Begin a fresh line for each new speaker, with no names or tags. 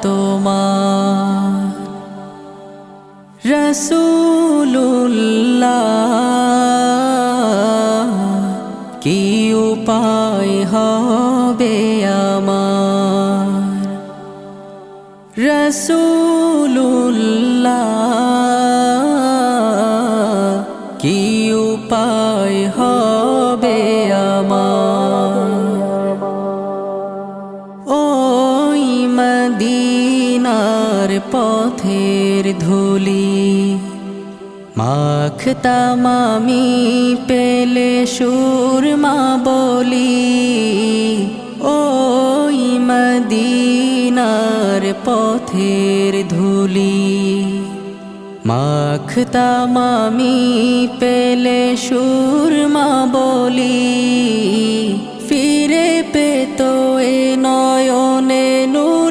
তোমার রাসূলুল্লাহ কি উপায় হবে আমার রাসূলুল্লাহ কি উপায় হবে আমার ওই মদিনার পথের ধুলি মাখতাম আমি পেলে সুরমা বলি ওই মদিনার পথের ধুলি মাখতাম আমি পেলে সুরমা বলি ফিরে পেতো এ নয়নে নূর